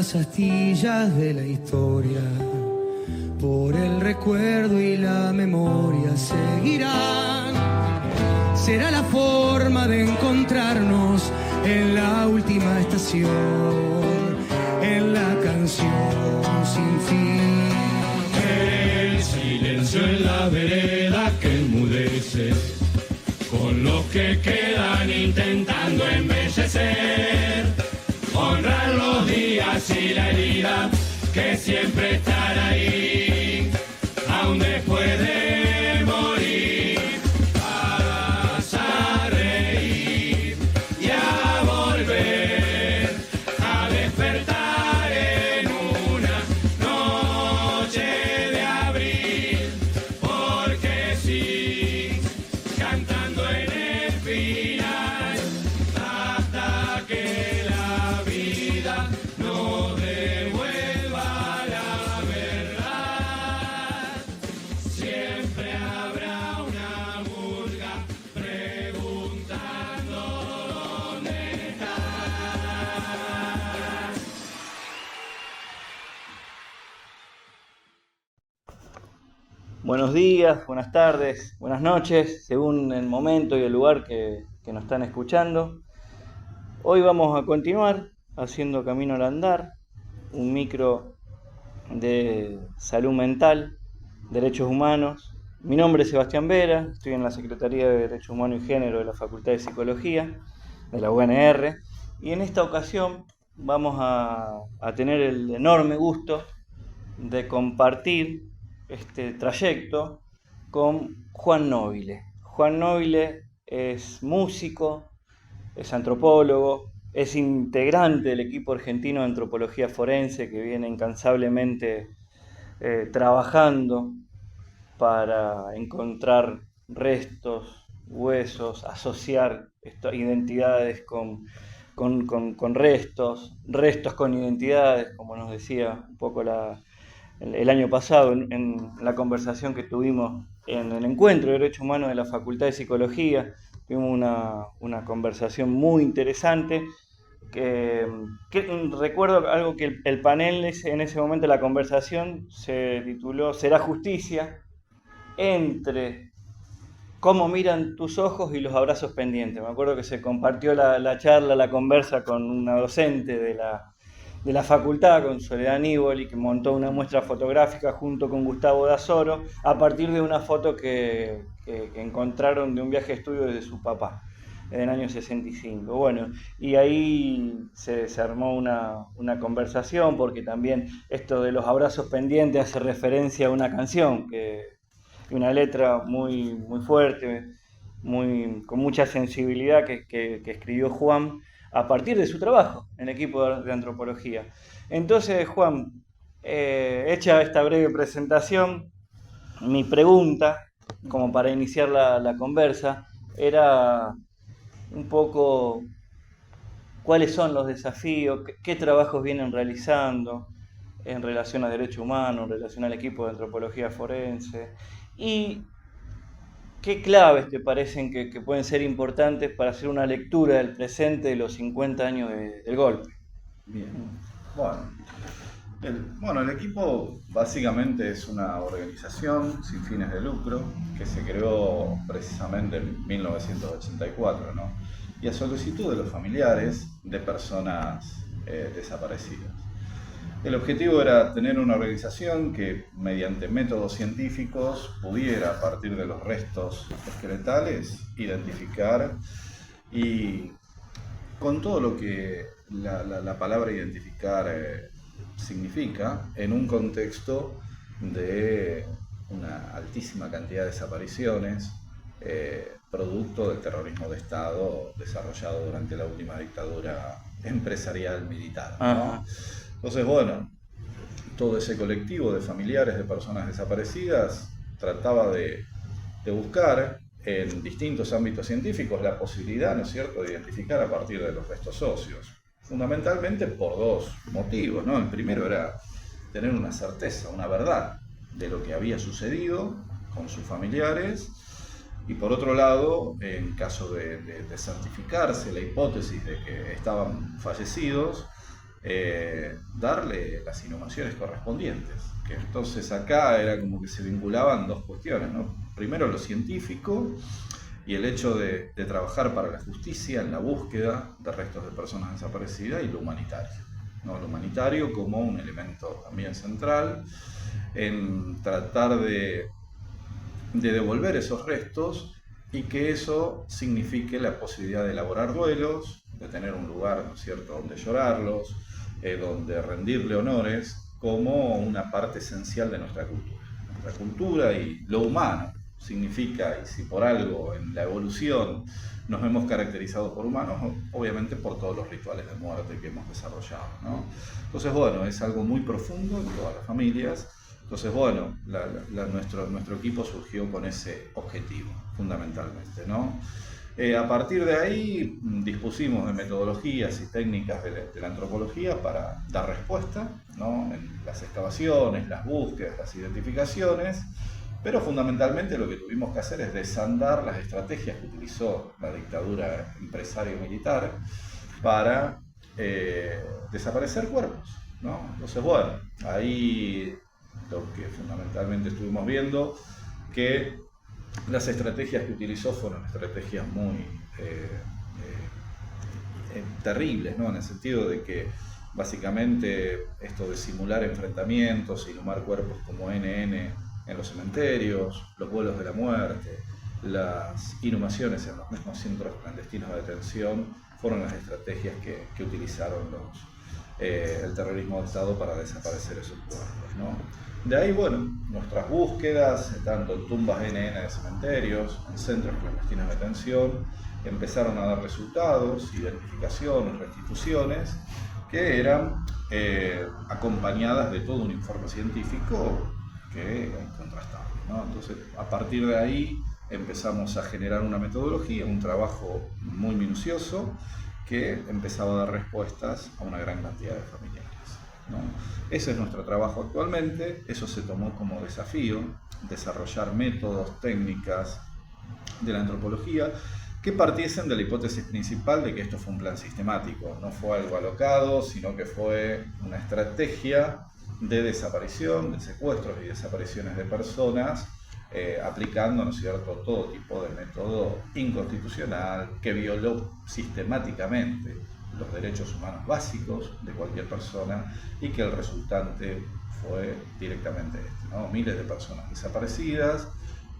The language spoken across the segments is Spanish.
las astillas de la historia, por el recuerdo y la memoria seguirán. Será la forma de encontrarnos en la última estación, en la canción sin fin. El silencio en la vereda que enmudece, con los que quedan intentando embellecer, honrar los días y la herida que siempre están ahí, aún después de morir. Vas a reír y a volver a despertar en una noche de abril, porque sí, cantando en el final, hasta que la vida nos devuelva la verdad. Siempre habrá una murga preguntando dónde estás. Buenos días, buenas tardes, buenas noches, según el momento y el lugar que nos están escuchando. Hoy vamos a continuar haciendo Camino al Andar, un micro de salud mental, derechos humanos. Mi nombre es Sebastián Vera, estoy en la Secretaría de Derechos Humanos y Género de la Facultad de Psicología de la UNR, y en esta ocasión vamos a tener el enorme gusto de compartir este trayecto con Juan Nobile. Juan Nobile es músico, es antropólogo, es integrante del equipo argentino de antropología forense que viene incansablemente trabajando para encontrar restos, huesos, asociar identidades con restos, restos con identidades, como nos decía un poco el año pasado en la conversación que tuvimos en el encuentro de Derechos Humanos de la Facultad de Psicología. Tuvimos una conversación muy interesante. Que recuerdo algo que el panel en ese momento de la conversación se tituló ¿Será justicia? Entre cómo miran tus ojos y los abrazos pendientes. Me acuerdo que se compartió la charla, la conversa con una docente de la facultad, con Soledad Nívoli, que montó una muestra fotográfica junto con Gustavo Dazzoro a partir de una foto que encontraron de un viaje de estudio de su papá en el año 65. Bueno, y ahí se armó una conversación, porque también esto de los abrazos pendientes hace referencia a una canción, una letra muy, muy fuerte, con mucha sensibilidad que escribió Juan a partir de su trabajo en el equipo de antropología. Entonces, Juan, hecha esta breve presentación, mi pregunta, como para iniciar la conversa, era un poco cuáles son los desafíos, qué trabajos vienen realizando en relación a derechos humanos, en relación al equipo de antropología forense, y qué claves te parecen que pueden ser importantes para hacer una lectura del presente de los 50 años del golpe. Bien, bueno, el equipo básicamente es una organización sin fines de lucro que se creó precisamente en 1984, ¿no? Y a solicitud de los familiares de personas desaparecidas. El objetivo era tener una organización que, mediante métodos científicos, pudiera, a partir de los restos esqueletales, identificar, y con todo lo que la palabra identificar significa, en un contexto de una altísima cantidad de desapariciones, producto del terrorismo de Estado desarrollado durante la última dictadura empresarial militar, ¿no? Entonces, bueno, todo ese colectivo de familiares de personas desaparecidas trataba de buscar en distintos ámbitos científicos la posibilidad, ¿no es cierto?, de identificar a partir de los restos óseos, fundamentalmente por dos motivos, ¿no? El primero era tener una certeza, una verdad de lo que había sucedido con sus familiares, y por otro lado, en caso de certificarse la hipótesis de que estaban fallecidos, darle las inhumaciones correspondientes. Que entonces acá era como que se vinculaban dos cuestiones, ¿no? Primero lo científico y el hecho de trabajar para la justicia en la búsqueda de restos de personas desaparecidas, y lo humanitario, ¿no? Lo humanitario como un elemento también central en tratar de devolver esos restos, y que eso signifique la posibilidad de elaborar duelos, de tener un lugar, ¿no es cierto?, donde llorarlos, donde rendirle honores, como una parte esencial de nuestra cultura. Nuestra cultura y lo humano significa, y si por algo en la evolución nos hemos caracterizado por humanos, obviamente por todos los rituales de muerte que hemos desarrollado, ¿no? Entonces, bueno, es algo muy profundo en todas las familias. Entonces, bueno, nuestro equipo surgió con ese objetivo, fundamentalmente, ¿no? A partir de ahí dispusimos de metodologías y técnicas de la antropología para dar respuesta, ¿no?, en las excavaciones, las búsquedas, las identificaciones, pero fundamentalmente lo que tuvimos que hacer es desandar las estrategias que utilizó la dictadura empresario-militar para desaparecer cuerpos, ¿no? Entonces, bueno, ahí lo que fundamentalmente estuvimos viendo, que las estrategias que utilizó fueron estrategias muy terribles, ¿no? En el sentido de que básicamente esto de simular enfrentamientos, inhumar cuerpos como NN en los cementerios, los vuelos de la muerte, las inhumaciones en los mismos centros clandestinos de detención, fueron las estrategias que utilizaron el terrorismo de Estado para desaparecer esos cuerpos, ¿no? De ahí, bueno, nuestras búsquedas, tanto en tumbas NN de cementerios, en centros clandestinos de detención, empezaron a dar resultados, identificaciones, restituciones, que eran acompañadas de todo un informe científico que era incontrastable, ¿no? Entonces, a partir de ahí empezamos a generar una metodología, un trabajo muy minucioso, que empezaba a dar respuestas a una gran cantidad de familiares, ¿no? Ese es nuestro trabajo actualmente. Eso se tomó como desafío, desarrollar métodos, técnicas de la antropología que partiesen de la hipótesis principal de que esto fue un plan sistemático, no fue algo alocado, sino que fue una estrategia de desaparición, de secuestros y desapariciones de personas, aplicando, ¿no es cierto?, todo tipo de método inconstitucional que violó sistemáticamente los derechos humanos básicos de cualquier persona, y que el resultante fue directamente este, ¿no? Miles de personas desaparecidas,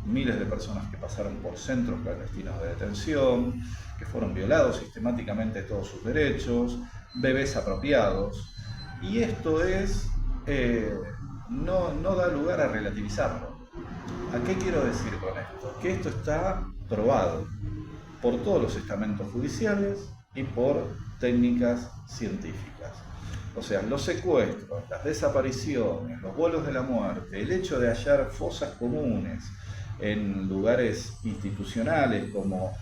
miles de personas que pasaron por centros clandestinos de detención, que fueron violados sistemáticamente todos sus derechos, bebés apropiados, y esto es, no da lugar a relativizarlo. ¿A qué quiero decir con esto? Que esto está probado por todos los estamentos judiciales y por técnicas científicas. O sea, los secuestros, las desapariciones, los vuelos de la muerte, el hecho de hallar fosas comunes en lugares institucionales como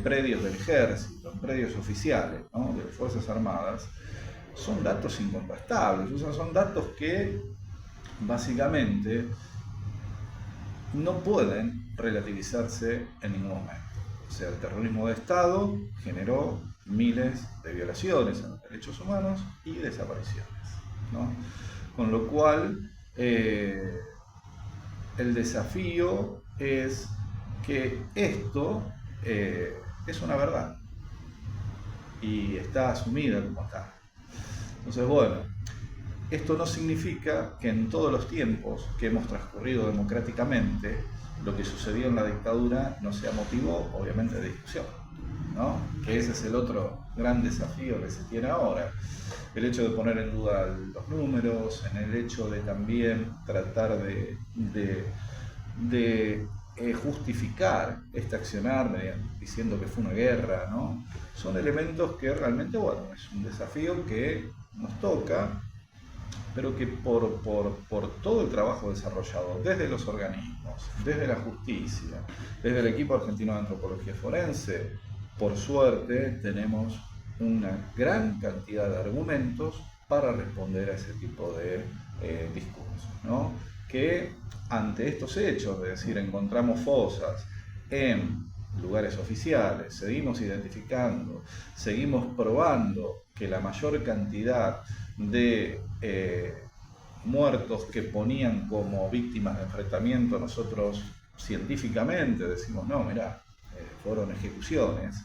predios del ejército, predios oficiales, ¿no?, de las Fuerzas Armadas, son datos incontrastables. O sea, son datos que básicamente no pueden relativizarse en ningún momento. O sea, el terrorismo de Estado generó miles de violaciones a los derechos humanos y desapariciones, ¿no? Con lo cual, el desafío es que esto es una verdad y está asumida como tal. Entonces, bueno, esto no significa que en todos los tiempos que hemos transcurrido democráticamente, lo que sucedió en la dictadura no sea motivo, obviamente, de discusión, ¿no? Que ese es el otro gran desafío que se tiene ahora. El hecho de poner en duda los números, en el hecho de también tratar de justificar este accionar diciendo que fue una guerra, ¿no? Son elementos que realmente, bueno, es un desafío que nos toca, pero que por todo el trabajo desarrollado desde los organismos, desde la justicia, desde el equipo argentino de antropología forense, por suerte tenemos una gran cantidad de argumentos para responder a ese tipo de discursos, ¿no? Que ante estos hechos, es decir, encontramos fosas en lugares oficiales, seguimos identificando, seguimos probando que la mayor cantidad de muertos que ponían como víctimas de enfrentamiento. Nosotros científicamente decimos, no, mirá, fueron ejecuciones.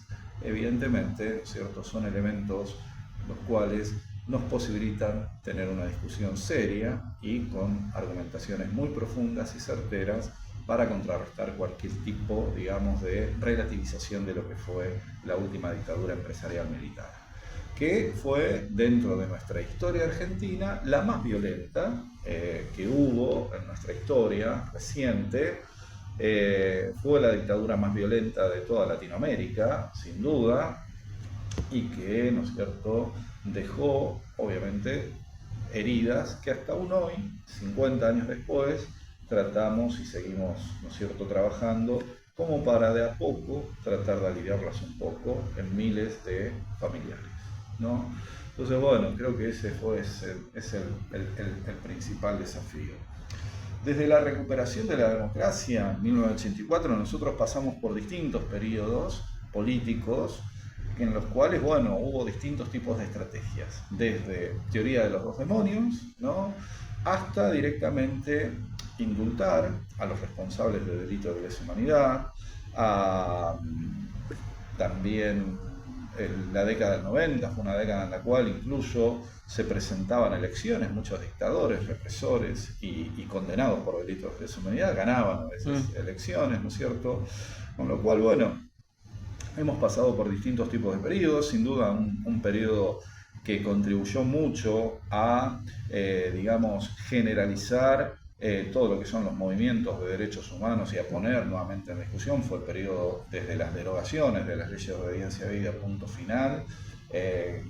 Evidentemente, ¿no es cierto?, son elementos los cuales nos posibilitan tener una discusión seria y con argumentaciones muy profundas y certeras para contrarrestar cualquier tipo, digamos, de relativización de lo que fue la última dictadura empresarial militar, que fue, dentro de nuestra historia argentina, la más violenta que hubo en nuestra historia reciente. Fue la dictadura más violenta de toda Latinoamérica, sin duda, y que, ¿no es cierto?, dejó, obviamente, heridas que hasta aún hoy, 50 años después, tratamos y seguimos, ¿no es cierto?, trabajando como para de a poco tratar de aliviarlas un poco en miles de familiares, ¿no? Entonces, bueno, creo que ese es el principal desafío. Desde la recuperación de la democracia en 1984, nosotros pasamos por distintos periodos políticos en los cuales, bueno, hubo distintos tipos de estrategias, desde teoría de los dos demonios, ¿no?, hasta directamente indultar a los responsables de delitos de lesa humanidad, también la década del 90 fue una década en la cual incluso se presentaban elecciones, muchos dictadores, represores y condenados por delitos de lesa humanidad ganaban a veces elecciones, ¿no es cierto? Con lo cual, bueno, hemos pasado por distintos tipos de periodos, sin duda un periodo que contribuyó mucho a, digamos, generalizar todo lo que son los movimientos de derechos humanos y a poner nuevamente en discusión. Fue el periodo desde las derogaciones de las leyes de obediencia a vida, punto final,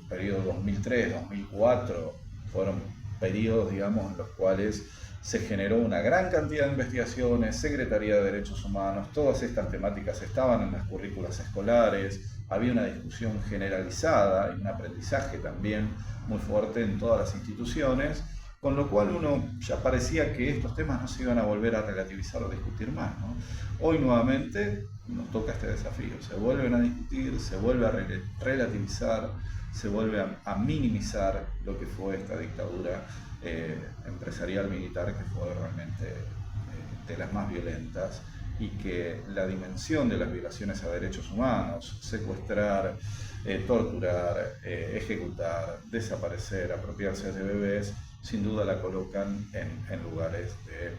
periodo 2003-2004, fueron periodos, digamos, en los cuales se generó una gran cantidad de investigaciones, Secretaría de Derechos Humanos, todas estas temáticas estaban en las currículas escolares, había una discusión generalizada y un aprendizaje también muy fuerte en todas las instituciones, con lo cual uno ya parecía que estos temas no se iban a volver a relativizar o discutir más, ¿no? Hoy nuevamente nos toca este desafío, se vuelven a discutir, se vuelve a relativizar, se vuelve a minimizar lo que fue esta dictadura empresarial militar, que fue realmente de las más violentas, y que la dimensión de las violaciones a derechos humanos, secuestrar, torturar, ejecutar, desaparecer, apropiarse de bebés, sin duda la colocan en lugares de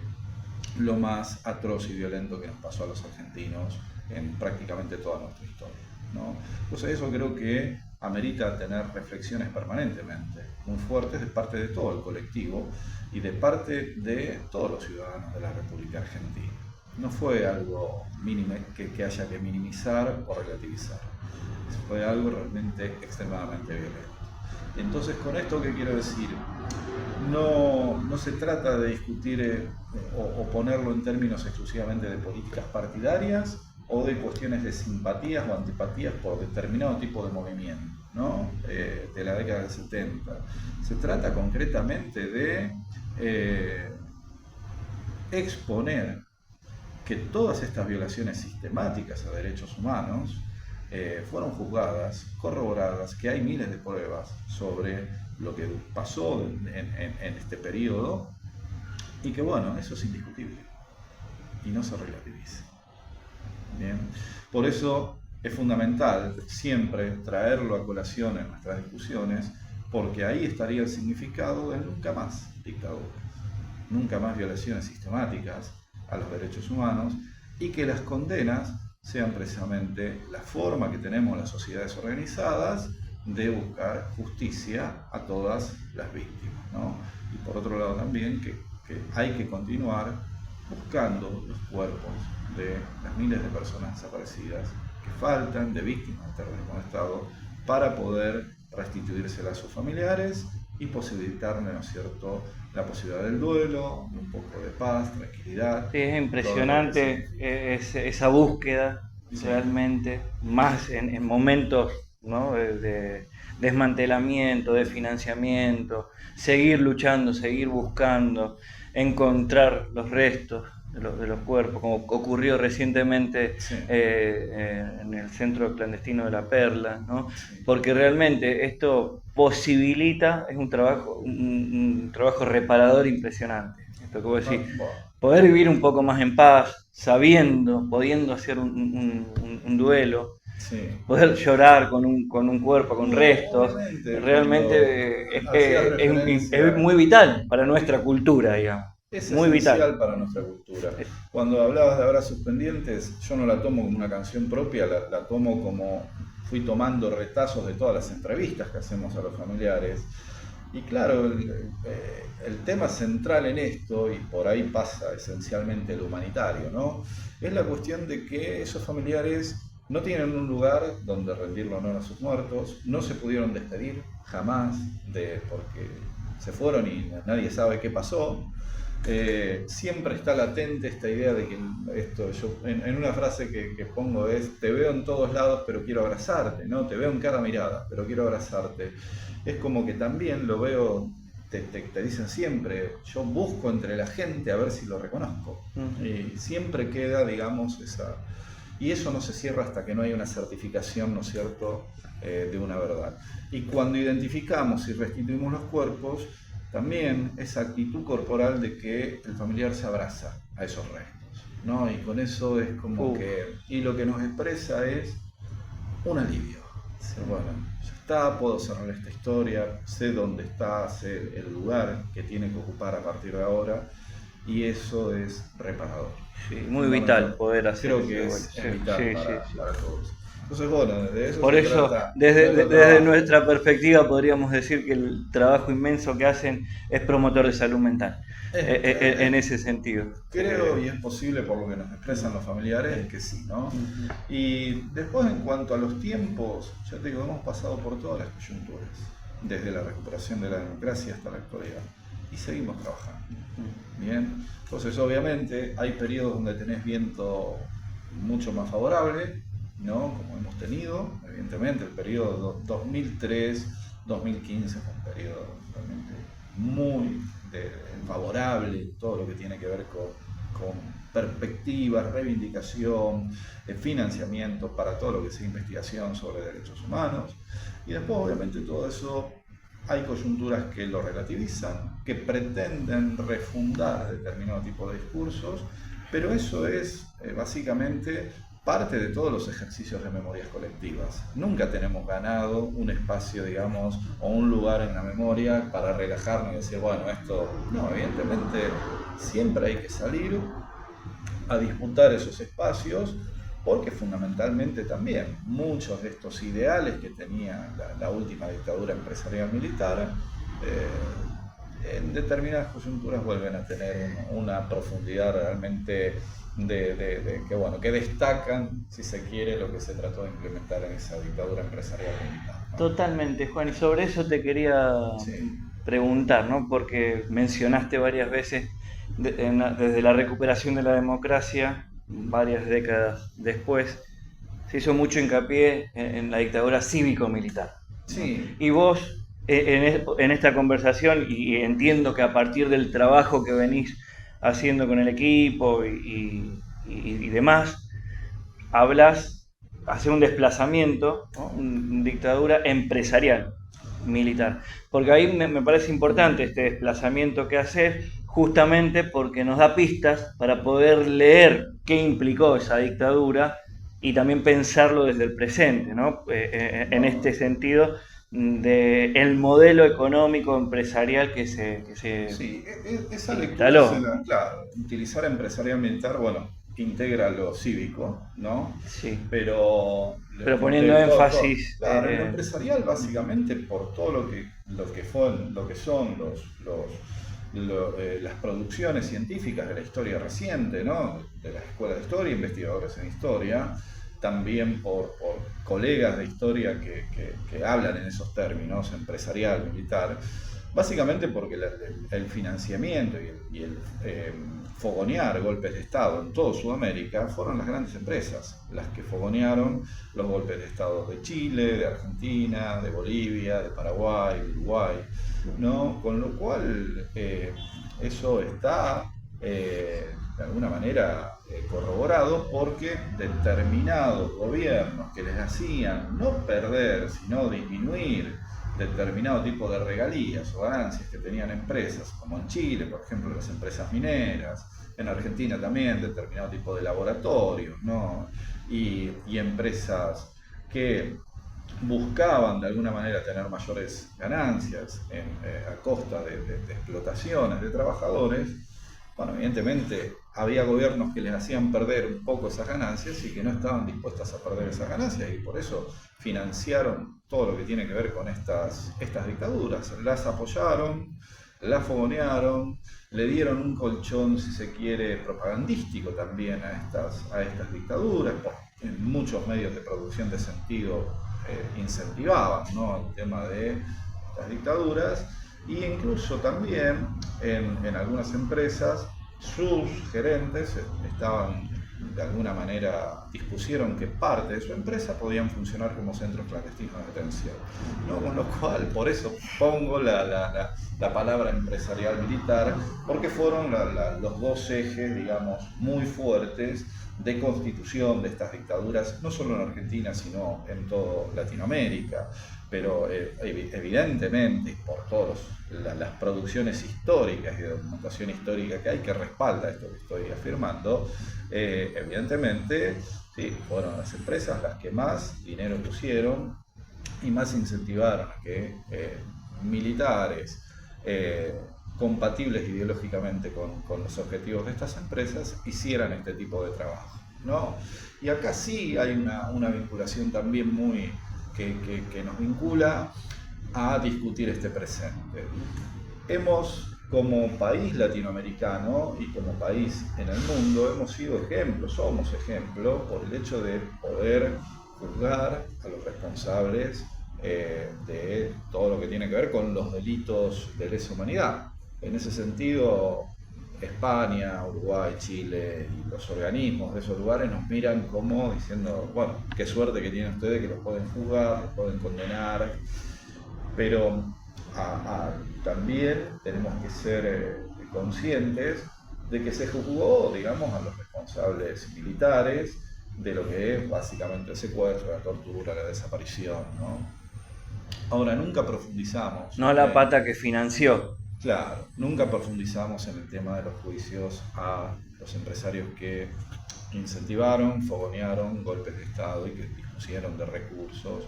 lo más atroz y violento que nos pasó a los argentinos en prácticamente toda nuestra historia, ¿no? Entonces eso creo que amerita tener reflexiones permanentemente, muy fuertes de parte de todo el colectivo y de parte de todos los ciudadanos de la República Argentina. No fue algo mínimo que haya que minimizar o relativizar, fue algo realmente extremadamente violento. Entonces, con esto, ¿qué quiero decir? No se trata de discutir o ponerlo en términos exclusivamente de políticas partidarias o de cuestiones de simpatías o antipatías por determinado tipo de movimiento, ¿no? De la década del 70. Se trata concretamente de exponer que todas estas violaciones sistemáticas a derechos humanos fueron juzgadas, corroboradas, que hay miles de pruebas sobre lo que pasó en este periodo y que, bueno, eso es indiscutible y no se relativiza. Bien. Por eso es fundamental siempre traerlo a colación en nuestras discusiones, porque ahí estaría el significado de nunca más dictadura, nunca más violaciones sistemáticas a los derechos humanos, y que las condenas sean precisamente la forma que tenemos las sociedades organizadas de buscar justicia a todas las víctimas, ¿no? Y por otro lado también que hay que continuar buscando los cuerpos de las miles de personas desaparecidas que faltan, de víctimas del terrorismo de Estado, para poder restituírselas a sus familiares y posibilitarle, ¿no es cierto?, la posibilidad del duelo, un poco de paz, tranquilidad. Sí, es impresionante esa búsqueda, sí, realmente, más en momentos, ¿no?, de desmantelamiento, de financiamiento, seguir luchando, seguir buscando, encontrar los restos de los cuerpos, como ocurrió recientemente Sí. en el centro clandestino de La Perla, ¿no? Sí. Porque realmente esto posibilita, es un trabajo reparador impresionante. Esto que vos decís, Bueno, poder vivir un poco más en paz, pudiendo hacer un duelo, sí. poder llorar con un cuerpo, con No, restos, obviamente, realmente cuando hacía referencia- es muy vital para nuestra cultura, digamos. Es Muy esencial vital. para nuestra cultura. Cuando hablabas de abrazos pendientes, yo no la tomo como una canción propia, la tomo como fui tomando retazos de todas las entrevistas que hacemos a los familiares. Y claro, el tema central en esto, y por ahí pasa esencialmente lo humanitario, ¿no? Es la cuestión de que esos familiares no tienen un lugar donde rendirle honor a sus muertos, no se pudieron despedir jamás, porque se fueron y nadie sabe qué pasó. Siempre está latente esta idea de que yo en una frase que pongo es: te veo en todos lados pero quiero abrazarte, ¿no? Te veo en cada mirada pero quiero abrazarte. Es como que también lo veo, te dicen siempre, yo busco entre la gente a ver si lo reconozco. Y siempre queda, digamos, y eso no se cierra hasta que no hay una certificación, ¿no es cierto?, de una verdad. Y cuando identificamos y restituimos los cuerpos, también esa actitud corporal de que el familiar se abraza a esos restos, ¿no? Y con eso es como y lo que nos expresa es un alivio. Bueno, ya está, puedo cerrar esta historia, sé dónde está, sé el lugar que tiene que ocupar a partir de ahora, y eso es reparador. Sí, muy vital poder hacer Creo eso. que es vital para todos. Entonces, bueno, de eso por se eso, trata. desde nuestra perspectiva, podríamos decir que el trabajo inmenso que hacen es promotor de salud mental, en ese sentido. Creo, y es posible por lo que nos expresan los familiares, que sí, ¿no? Y después, en cuanto a los tiempos, ya te digo, hemos pasado por todas las coyunturas, desde la recuperación de la democracia hasta la actualidad, y seguimos trabajando. Bien, entonces obviamente hay periodos donde tenés viento mucho más favorable, ¿no? Como hemos tenido, evidentemente, el periodo 2003-2015 fue un periodo realmente muy favorable, todo lo que tiene que ver con perspectivas, reivindicación, financiamiento para todo lo que sea investigación sobre derechos humanos. Y después, obviamente, todo eso hay coyunturas que lo relativizan, que pretenden refundar determinado tipo de discursos, pero eso es básicamente parte de todos los ejercicios de memorias colectivas. Nunca tenemos ganado un espacio, digamos, o un lugar en la memoria para relajarnos y decir, bueno, esto... No, evidentemente siempre hay que salir a disputar esos espacios, porque fundamentalmente también muchos de estos ideales que tenía la última dictadura empresarial militar, en determinadas coyunturas vuelven a tener una profundidad realmente que destacan, si se quiere, lo que se trató de implementar en esa dictadura empresarial militar, ¿no? Totalmente, Juan, y sobre eso te quería preguntar, ¿no? Porque mencionaste varias veces desde la recuperación de la democracia, varias décadas después, se hizo mucho hincapié en la dictadura cívico-militar. Sí. Y vos, en esta conversación, y entiendo que a partir del trabajo que venís haciendo con el equipo y demás, hace un desplazamiento, ¿no? Una dictadura empresarial, militar. Porque ahí me parece importante este desplazamiento que haces, justamente porque nos da pistas para poder leer qué implicó esa dictadura y también pensarlo desde el presente, ¿no? En este sentido del modelo económico empresarial que se Sí, esa instaló. lectura, claro, utilizar empresarial militar, bueno, integra lo cívico, ¿no? Sí. Pero poniendo énfasis. Claro, en lo empresarial, básicamente, por todo lo que son las producciones científicas de la historia reciente, ¿no? De la Escuela de Historia, investigadores en historia, también por colegas de historia que hablan en esos términos, empresarial, militar, básicamente porque el financiamiento y el fogonear golpes de Estado en toda Sudamérica fueron las grandes empresas las que fogonearon los golpes de Estado de Chile, de Argentina, de Bolivia, de Paraguay, de Uruguay, ¿no? Con lo cual eso está de alguna manera corroborado, porque determinados gobiernos que les hacían no perder, sino disminuir determinado tipo de regalías o ganancias que tenían empresas, como en Chile, por ejemplo, las empresas mineras, en Argentina también determinado tipo de laboratorios, ¿no? y empresas que buscaban de alguna manera tener mayores ganancias a costa de explotaciones de trabajadores. Bueno, evidentemente había gobiernos que les hacían perder un poco esas ganancias y que no estaban dispuestas a perder esas ganancias, y por eso financiaron todo lo que tiene que ver con estas dictaduras. Las apoyaron, las fogonearon, le dieron un colchón, si se quiere, propagandístico también a estas dictaduras. En muchos medios de producción de sentido incentivaban, ¿no?, el tema de las dictaduras. Y incluso también en algunas empresas sus gerentes estaban, de alguna manera, dispusieron que parte de su empresa podían funcionar como centros clandestinos de detención, ¿no? Con lo cual, por eso pongo la palabra empresarial militar, porque fueron los dos ejes, digamos, muy fuertes de constitución de estas dictaduras, no solo en Argentina, sino en toda Latinoamérica. Pero evidentemente, por todas las producciones históricas y de documentación histórica que hay, que respalda esto que estoy afirmando, evidentemente sí, fueron las empresas las que más dinero pusieron y más incentivaron a que militares compatibles ideológicamente con los objetivos de estas empresas hicieran este tipo de trabajo, ¿no? Y acá sí hay una vinculación también muy que nos vincula a discutir este presente. Como país latinoamericano y como país en el mundo, hemos sido ejemplo, somos ejemplo por el hecho de poder juzgar a los responsables de todo lo que tiene que ver con los delitos de lesa humanidad. En ese sentido, España, Uruguay, Chile y los organismos de esos lugares nos miran como diciendo, bueno, qué suerte que tienen ustedes que los pueden juzgar, los pueden condenar, pero también tenemos que ser conscientes de que se juzgó, digamos, a los responsables militares de lo que es básicamente el secuestro, la tortura, la desaparición, ¿no? Ahora, nunca profundizamos. No la pata que financió. Claro, nunca profundizamos en el tema de los juicios a los empresarios que incentivaron, fogonearon golpes de Estado y que dispusieron de recursos.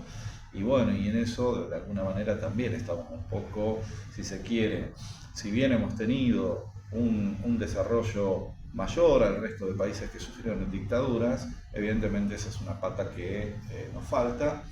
Y bueno, y en eso de alguna manera también estamos un poco, si se quiere, si bien hemos tenido un desarrollo mayor al resto de países que sufrieron en dictaduras, evidentemente esa es una pata que nos falta.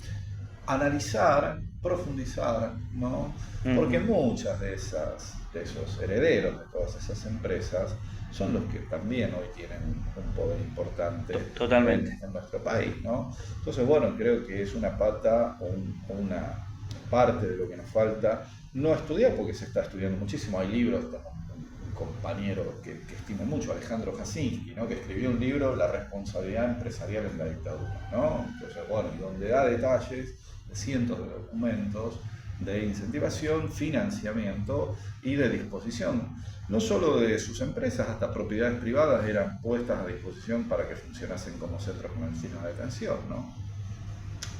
Analizar, profundizar, ¿no? Porque muchas de esos herederos de todas esas empresas son los que también hoy tienen un poder importante totalmente en nuestro país, ¿no? Entonces, bueno, creo que es una pata o una parte de lo que nos falta no estudiar, porque se está estudiando muchísimo. Hay libros, un compañero que estimo mucho, Alejandro Jasinski, ¿no?, que escribió un libro, La responsabilidad empresarial en la dictadura, ¿no? Entonces, bueno, y donde da detalles de cientos de documentos de incentivación, financiamiento y de disposición, no solo de sus empresas, hasta propiedades privadas eran puestas a disposición para que funcionasen como centros clandestinos de detención, ¿no?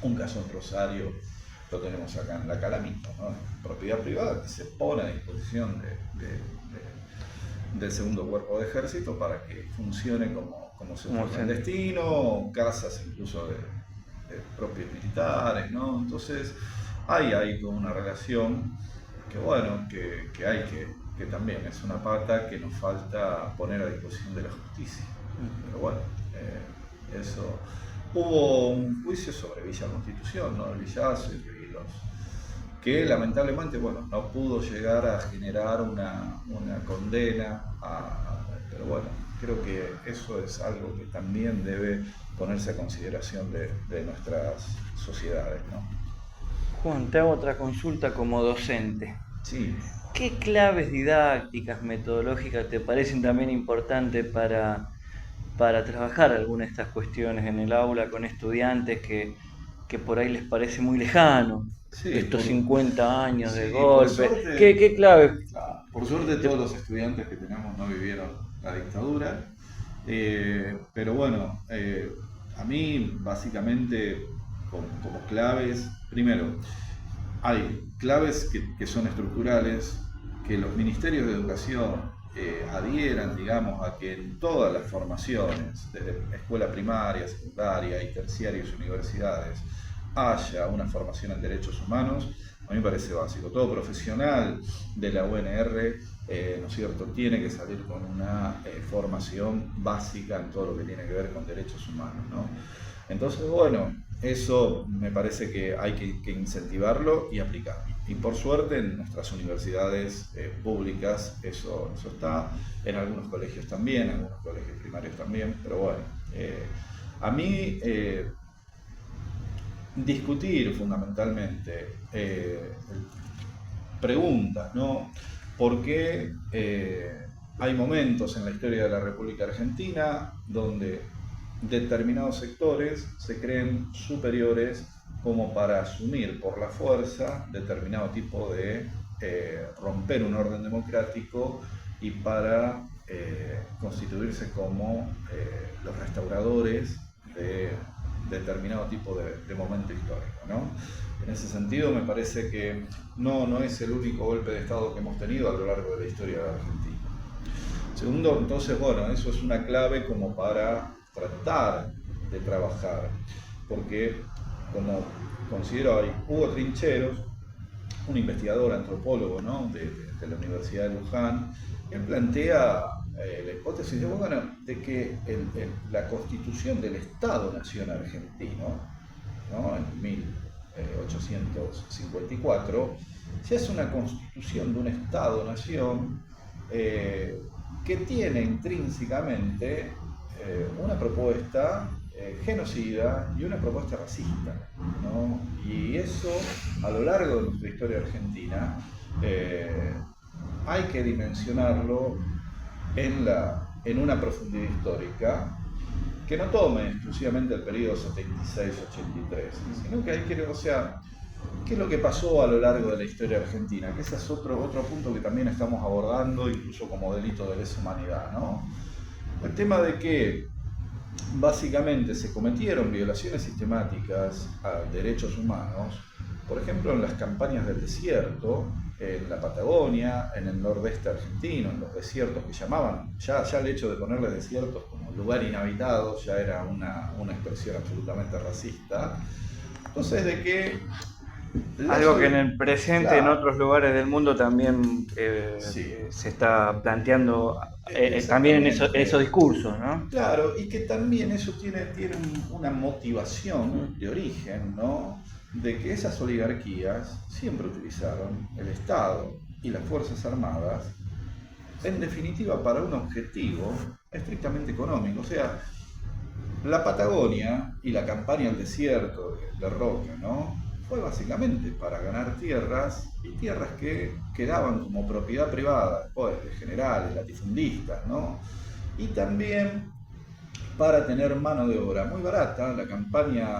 Un caso en Rosario lo tenemos acá en La Calamita, ¿no? Propiedad privada que se pone a disposición del segundo cuerpo de ejército para que funcione como centro clandestino, casas incluso de propios militares, ¿no? Entonces hay toda una relación que bueno, que hay que también es una pata que nos falta poner a disposición de la justicia. Pero bueno, eso. Hubo un juicio sobre Villa Constitución, ¿no?, el Villazo y los que lamentablemente, bueno, no pudo llegar a generar una condena, pero bueno, creo que eso es algo que también debe ponerse a consideración de nuestras sociedades, ¿no? Juan, te hago otra consulta como docente. Sí. ¿Qué claves didácticas, metodológicas te parecen también importantes para trabajar algunas de estas cuestiones en el aula con estudiantes que por ahí les parece muy lejano? Sí, estos 50 años de golpe. ¿Qué claves? Por suerte todos los estudiantes que tenemos no vivieron la dictadura. Pero bueno, a mí básicamente como claves, primero, hay claves que son estructurales, que los ministerios de educación adhieran, digamos, a que en todas las formaciones, desde escuela primaria, secundaria y terciarias y universidades, haya una formación en derechos humanos. A mí me parece básico. Todo profesional de la UNR, ¿no es cierto?, tiene que salir con una formación básica en todo lo que tiene que ver con derechos humanos, ¿no? Entonces, bueno, eso me parece que hay que incentivarlo y aplicarlo. Y por suerte en nuestras universidades públicas eso está, en algunos colegios también, en algunos colegios primarios también, pero bueno, a mí discutir fundamentalmente preguntas, ¿no? ¿Por qué hay momentos en la historia de la República Argentina donde determinados sectores se creen superiores como para asumir por la fuerza determinado tipo de romper un orden democrático y para constituirse como los restauradores de determinado tipo de momento histórico, ¿no? En ese sentido me parece que no es el único golpe de Estado que hemos tenido a lo largo de la historia de Argentina. Segundo, entonces, bueno, eso es una clave como para tratar de trabajar, porque como considero hay Hugo Trincheros, un investigador antropólogo, ¿no?, de la Universidad de Luján, que plantea la hipótesis de que la constitución del Estado-Nación argentino, ¿no?, en 1854, se hace una constitución de un Estado-Nación que tiene intrínsecamente una propuesta genocida y una propuesta racista, ¿no? Y eso, a lo largo de nuestra historia argentina, hay que dimensionarlo en una profundidad histórica que no tome exclusivamente el periodo 76-83, sino que hay que, o sea, ¿qué es lo que pasó a lo largo de la historia argentina? Que ese es otro punto que también estamos abordando, incluso como delito de lesa humanidad, ¿no? El tema de que básicamente se cometieron violaciones sistemáticas a derechos humanos, por ejemplo en las campañas del desierto, en la Patagonia, en el nordeste argentino, en los desiertos que llamaban, ya el hecho de ponerles desiertos como lugar inhabitado ya era una expresión absolutamente racista. Entonces, de que algo que en el presente, claro, en otros lugares del mundo también sí, se está planteando también en esos discursos, ¿no? Claro, y que también eso tiene una motivación de origen, ¿no?, de que esas oligarquías siempre utilizaron el Estado y las Fuerzas Armadas, en definitiva, para un objetivo estrictamente económico. O sea, la Patagonia y la campaña al desierto de Roca, ¿no?, fue básicamente para ganar tierras, y tierras que quedaban como propiedad privada después de generales, latifundistas, ¿no? Y también para tener mano de obra muy barata. La campaña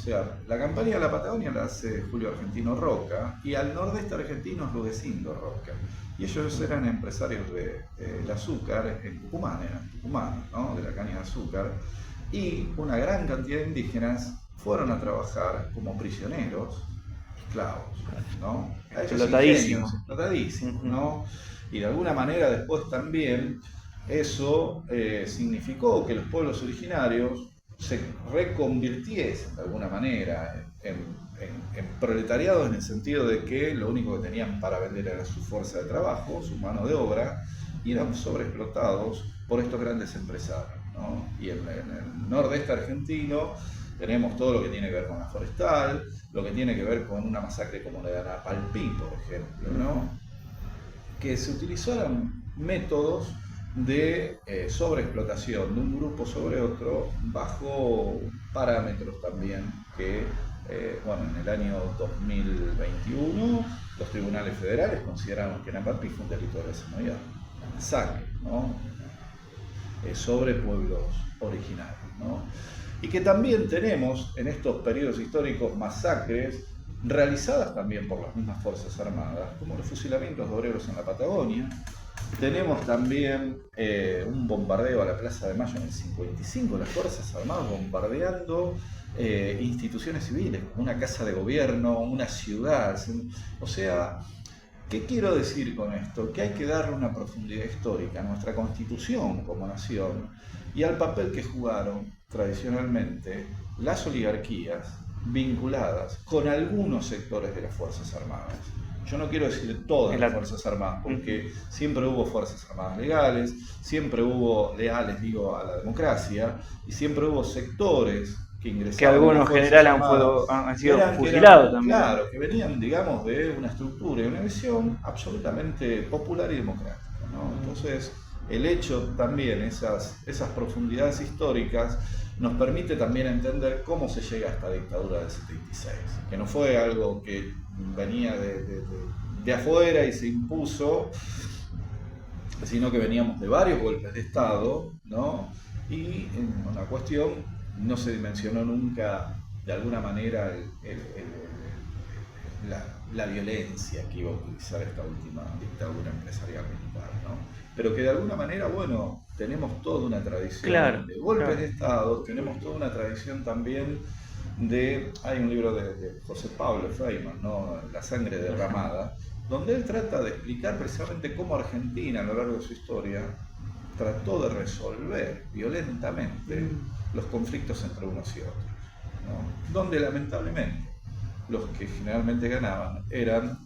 de la Patagonia la hace Julio Argentino Roca, y al nordeste argentino es Rudecindo Roca. Y ellos eran empresarios del azúcar en Tucumán, ¿no?, de la caña de azúcar, y una gran cantidad de indígenas fueron a trabajar como prisioneros, esclavos, ¿no? Explotadísimos, ¿no? Y de alguna manera después también eso significó que los pueblos originarios se reconvirtiesen de alguna manera en proletariados, en el sentido de que lo único que tenían para vender era su fuerza de trabajo, su mano de obra, y eran sobreexplotados por estos grandes empresarios, ¿no? Y en el nordeste argentino tenemos todo lo que tiene que ver con la forestal, lo que tiene que ver con una masacre como la de Anapalpí, por ejemplo, ¿no?, que se utilizaron métodos de sobreexplotación de un grupo sobre otro bajo parámetros también que, en el año 2021 los tribunales federales consideraron que Anapalpí fue un delito de lesa humanidad, una masacre, ¿no?, sobre pueblos originarios, ¿no? Y que también tenemos en estos periodos históricos masacres realizadas también por las mismas Fuerzas Armadas, como los fusilamientos de obreros en la Patagonia, Tenemos también un bombardeo a la Plaza de Mayo en el 55, las Fuerzas Armadas bombardeando instituciones civiles, como una casa de gobierno, una ciudad. O sea, ¿qué quiero decir con esto? Que hay que darle una profundidad histórica a nuestra Constitución como nación y al papel que jugaron tradicionalmente las oligarquías vinculadas con algunos sectores de las Fuerzas Armadas. Yo no quiero decir todas las Fuerzas Armadas, porque siempre hubo Fuerzas Armadas legales, siempre hubo leales, digo, a la democracia, y siempre hubo sectores que ingresaron. Que algunos generales han sido fusilados también. Claro, que venían, digamos, de una estructura y una visión absolutamente popular y democrática, ¿no? Entonces, el hecho también, esas profundidades históricas, nos permite también entender cómo se llega a esta dictadura del 76, que no fue algo que venía de afuera y se impuso, sino que veníamos de varios golpes de Estado, ¿no? Y en una cuestión no se dimensionó nunca de alguna manera la violencia que iba a utilizar esta última dictadura empresarial militar, ¿no? Pero que de alguna manera, bueno, tenemos toda una tradición de golpes de Estado, tenemos toda una tradición también hay un libro de José Pablo Feynman, ¿no? La sangre derramada, donde él trata de explicar precisamente cómo Argentina a lo largo de su historia trató de resolver violentamente los conflictos entre unos y otros, ¿no? Donde lamentablemente los que generalmente ganaban eran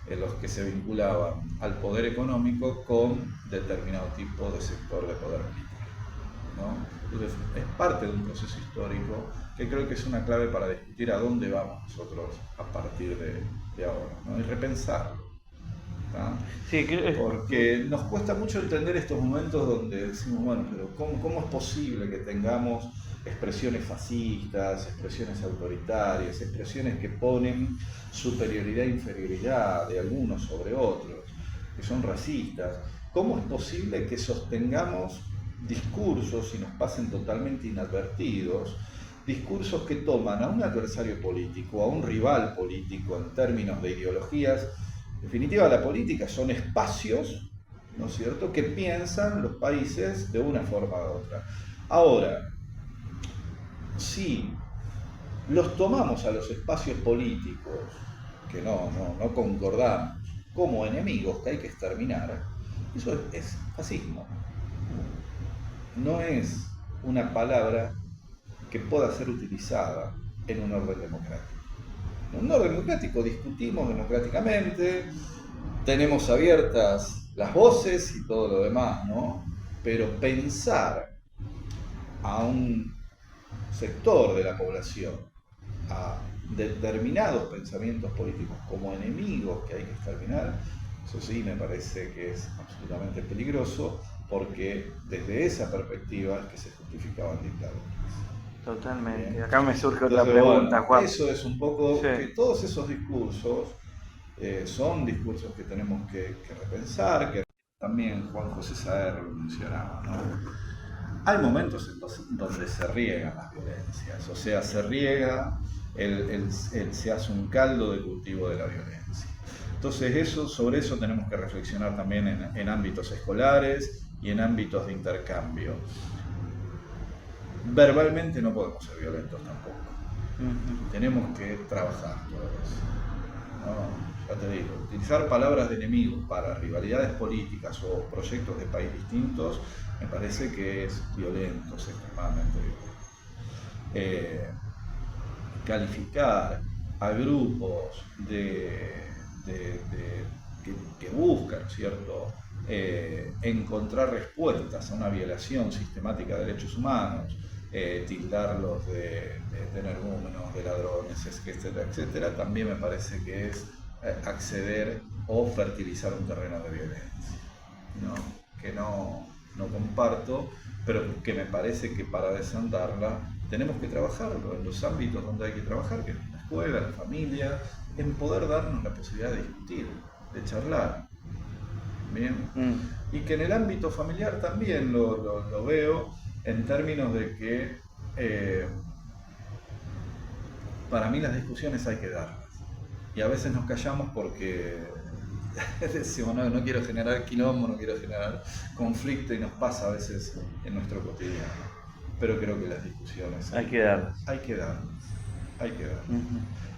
los que se vinculaban al poder económico con determinado tipo de sector de poder militar, ¿no? Entonces, es parte de un proceso histórico que creo que es una clave para discutir a dónde vamos nosotros a partir de ahora, ¿no? Y repensarlo, ¿no? Sí, porque nos cuesta mucho entender estos momentos donde decimos, bueno, pero ¿cómo es posible que tengamos expresiones fascistas, expresiones autoritarias, expresiones que ponen superioridad e inferioridad de algunos sobre otros, que son racistas? ¿Cómo es posible que sostengamos discursos y nos pasen totalmente inadvertidos, discursos que toman a un adversario político, a un rival político en términos de ideologías? En definitiva, la política son espacios, ¿no es cierto?, que piensan los países de una forma u otra. Ahora, si los tomamos a los espacios políticos, que no concordamos, como enemigos que hay que exterminar, eso es fascismo. No es una palabra que pueda ser utilizada en un orden democrático. En un orden democrático discutimos democráticamente, tenemos abiertas las voces y todo lo demás, ¿no? Pero pensar a un sector de la población, a determinados pensamientos políticos como enemigos que hay que exterminar, eso sí me parece que es absolutamente peligroso, porque desde esa perspectiva es que se justificaban dictaduras. Totalmente. Bien. Acá me surge otra pregunta, bueno, Juan. Eso es un poco que todos esos discursos son discursos que tenemos que repensar, que también Juan José Saer lo mencionaba, ¿no? Hay momentos donde se riegan las violencias, o sea, se riega, se hace un caldo de cultivo de la violencia. Entonces sobre eso tenemos que reflexionar también en ámbitos escolares y en ámbitos de intercambio. Verbalmente no podemos ser violentos tampoco. Tenemos que trabajar todo eso, ¿no? Ya te digo, utilizar palabras de enemigos para rivalidades políticas o proyectos de país distintos me parece que es violento, es extremadamente violento. Calificar a grupos que buscan, ¿cierto?, encontrar respuestas a una violación sistemática de derechos humanos, tildarlos de energúmenos, de ladrones, etcétera, etcétera, también me parece que es acceder o fertilizar un terreno de violencia, ¿no? Que no comparto, pero que me parece que para desandarla tenemos que trabajarlo en los ámbitos donde hay que trabajar, que es en la escuela, en la familia, en poder darnos la posibilidad de discutir, de charlar. Bien. Y que en el ámbito familiar también lo veo en términos de que para mí las discusiones hay que darlas. Y a veces nos callamos porque decimos, no quiero generar quilombo, no quiero generar conflicto, y nos pasa a veces en nuestro cotidiano. Pero creo que las discusiones Hay que darlas. Hay que darlas.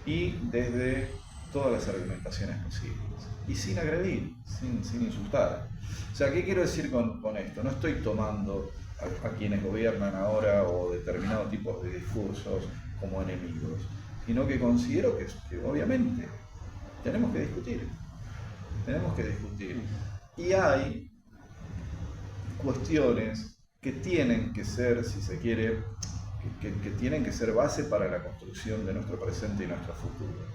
Y desde todas las argumentaciones posibles. Y sin agredir, sin insultar. O sea, ¿qué quiero decir con esto? No estoy tomando a quienes gobiernan ahora o determinados tipos de discursos como enemigos, sino que considero que obviamente tenemos que discutir. Y hay cuestiones que tienen que ser, si se quiere, que tienen que ser base para la construcción de nuestro presente y nuestro futuro.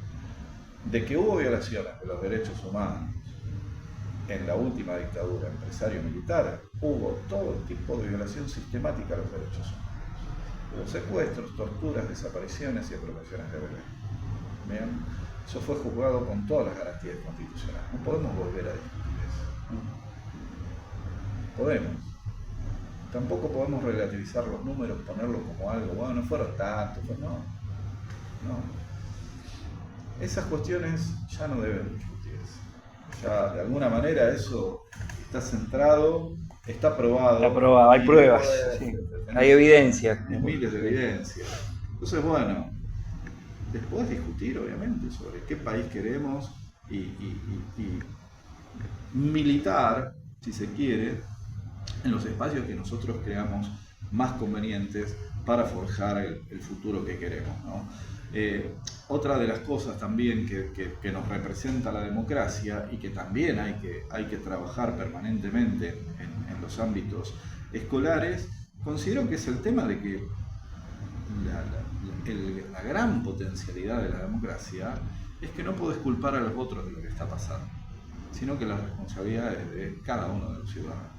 De que hubo violaciones de los derechos humanos en la última dictadura empresario-militar, hubo todo tipo de violación sistemática a los derechos humanos. Hubo secuestros, torturas, desapariciones y apropiaciones de bebés. ¿Bien? Eso fue juzgado con todas las garantías constitucionales. No podemos volver a discutir eso. Podemos. Tampoco podemos relativizar los números, ponerlos como algo, bueno, no fueron tantos, pues no. Esas cuestiones ya no deben discutirse. Ya de alguna manera eso está centrado, está probado. Está probado, hay pruebas, sí. Hay evidencia. Miles de evidencias. Entonces, bueno, después discutir, obviamente, sobre qué país queremos y militar, si se quiere, en los espacios que nosotros creamos más convenientes para forjar el futuro que queremos, ¿no? Otra de las cosas también que nos representa la democracia y que también hay que trabajar permanentemente en los ámbitos escolares, considero que es el tema de que la gran potencialidad de la democracia es que no podés culpar a los otros de lo que está pasando, sino que la responsabilidad es de cada uno de los ciudadanos.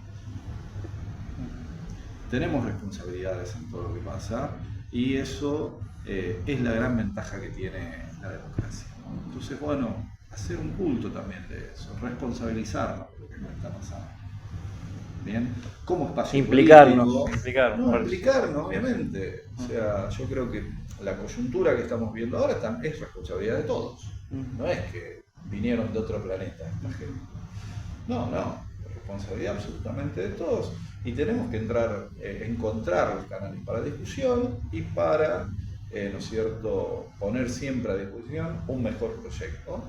Tenemos responsabilidades en todo lo que pasa y eso es la gran ventaja que tiene la democracia, ¿no? Entonces, bueno, hacer un culto también de eso, responsabilizarnos de lo que nos está pasando. ¿Bien? Como espacio Implicarnos, obviamente. O sea, yo creo que la coyuntura que estamos viendo ahora es responsabilidad de todos. No es que vinieron de otro planeta esta gente. No, responsabilidad absolutamente de todos. Y tenemos que encontrar los canales para discusión y para, ¿no es cierto?, poner siempre a discusión un mejor proyecto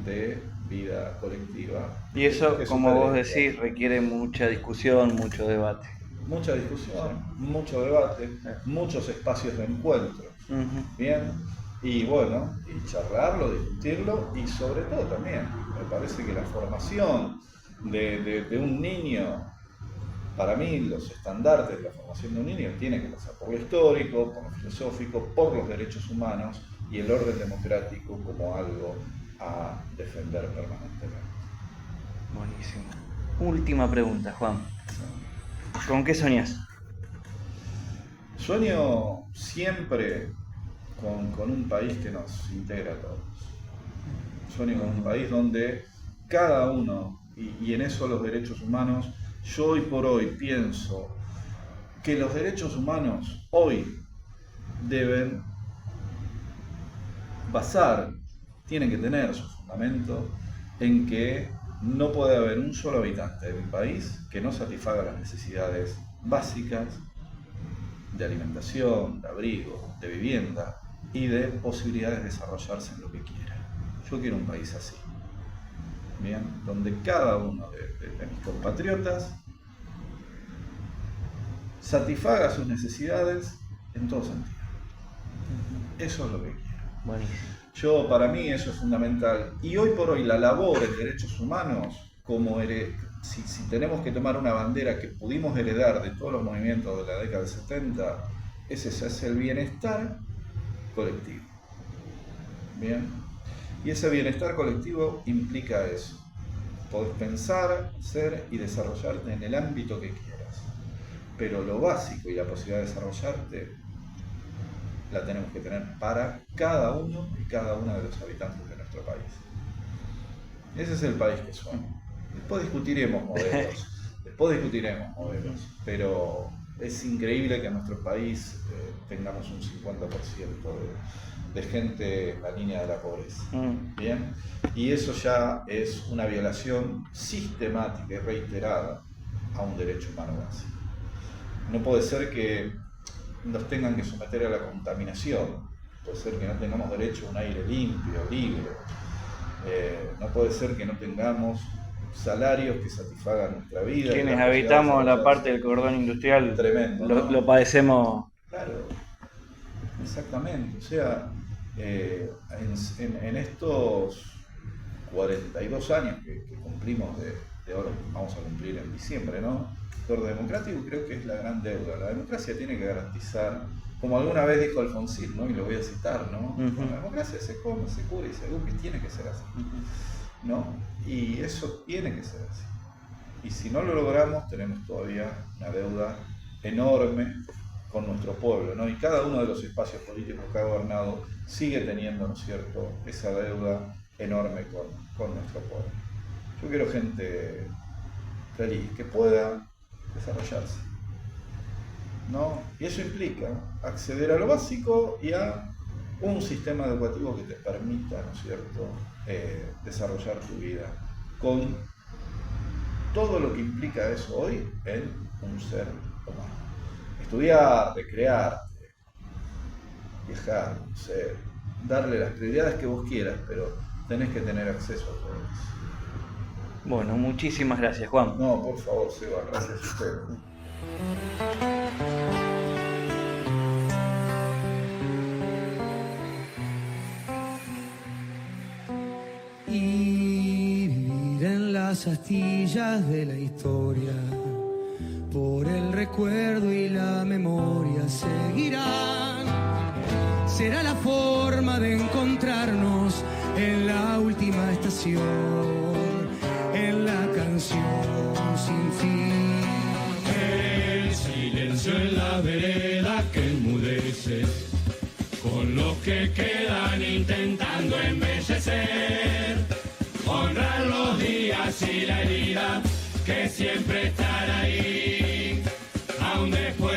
de vida colectiva. Y eso, como vos decís, requiere mucha discusión, mucho debate. Mucha discusión, mucho debate, muchos espacios de encuentro. Bien, y bueno, y charlarlo, discutirlo, y sobre todo también, me parece que la formación de un niño, para mí los estandartes de la formación de un niño tienen que pasar por lo histórico, por lo filosófico, por los derechos humanos y el orden democrático como algo a defender permanentemente. Buenísimo. Última pregunta, Juan. ¿Con qué soñás? Sueño siempre con un país que nos integra a todos. Sueño con un país donde cada uno, y en eso los derechos humanos, yo hoy por hoy pienso que los derechos humanos hoy deben tienen que tener su fundamento en que no puede haber un solo habitante de mi país que no satisfaga las necesidades básicas de alimentación, de abrigo, de vivienda y de posibilidades de desarrollarse en lo que quiera. Yo quiero un país así, bien, donde cada uno de mis compatriotas satisfaga sus necesidades en todo sentido. Eso es lo que quiero. Buenísimo. Para mí eso es fundamental. Y hoy por hoy la labor en derechos humanos, si tenemos que tomar una bandera que pudimos heredar de todos los movimientos de la década del 70, es el bienestar colectivo. Bien. Y ese bienestar colectivo implica eso. Podés pensar, ser y desarrollarte en el ámbito que quieras. Pero lo básico y la posibilidad de desarrollarte la tenemos que tener para cada uno y cada una de los habitantes de nuestro país. Ese es el país que sueño. Después discutiremos modelos, pero Es increíble que en nuestro país tengamos un 50% de gente en la línea de la pobreza. ¿Bien? Y eso ya es una violación sistemática y reiterada a un derecho humano básico. No puede ser que nos tengan que someter a la contaminación, puede ser que no tengamos derecho a un aire limpio, libre, no puede ser que no tengamos salarios que satisfagan nuestra vida. Quienes habitamos la parte del cordón industrial, tremendo, ¿no? lo padecemos. Claro, exactamente. O sea, en estos 42 años que cumplimos de ahora, vamos a cumplir en diciembre, ¿no? El orden democrático creo que es la gran deuda. La democracia tiene que garantizar, como alguna vez dijo Alfonsín, ¿no? Y lo voy a citar, ¿no? La democracia se come, se cura y se educa, y tiene que ser así, ¿no? Y eso tiene que ser así. Y si no lo logramos, tenemos todavía una deuda enorme con nuestro pueblo, ¿no? Y cada uno de los espacios políticos que ha gobernado sigue teniendo, ¿no es cierto?, esa deuda enorme con nuestro pueblo. Yo quiero gente feliz, que pueda desarrollarse, ¿no? Y eso implica acceder a lo básico y a un sistema educativo que te permita, ¿no es cierto?, desarrollar tu vida con todo lo que implica eso hoy en un ser humano. Estudiar, recrearte, viajar, no sé, darle las prioridades que vos quieras, pero tenés que tener acceso a todo eso. Bueno, muchísimas gracias, Juan. No, por favor, Seba, gracias a ustedes. Y vivir en las astillas de la historia, por el recuerdo y la memoria seguirán. Será la forma de encontrarnos en la última estación, en la canción sin fin. El silencio en la vereda que enmudece, con los que quedan intentando embellecer, honrar los días y la herida que siempre estará ahí, aún después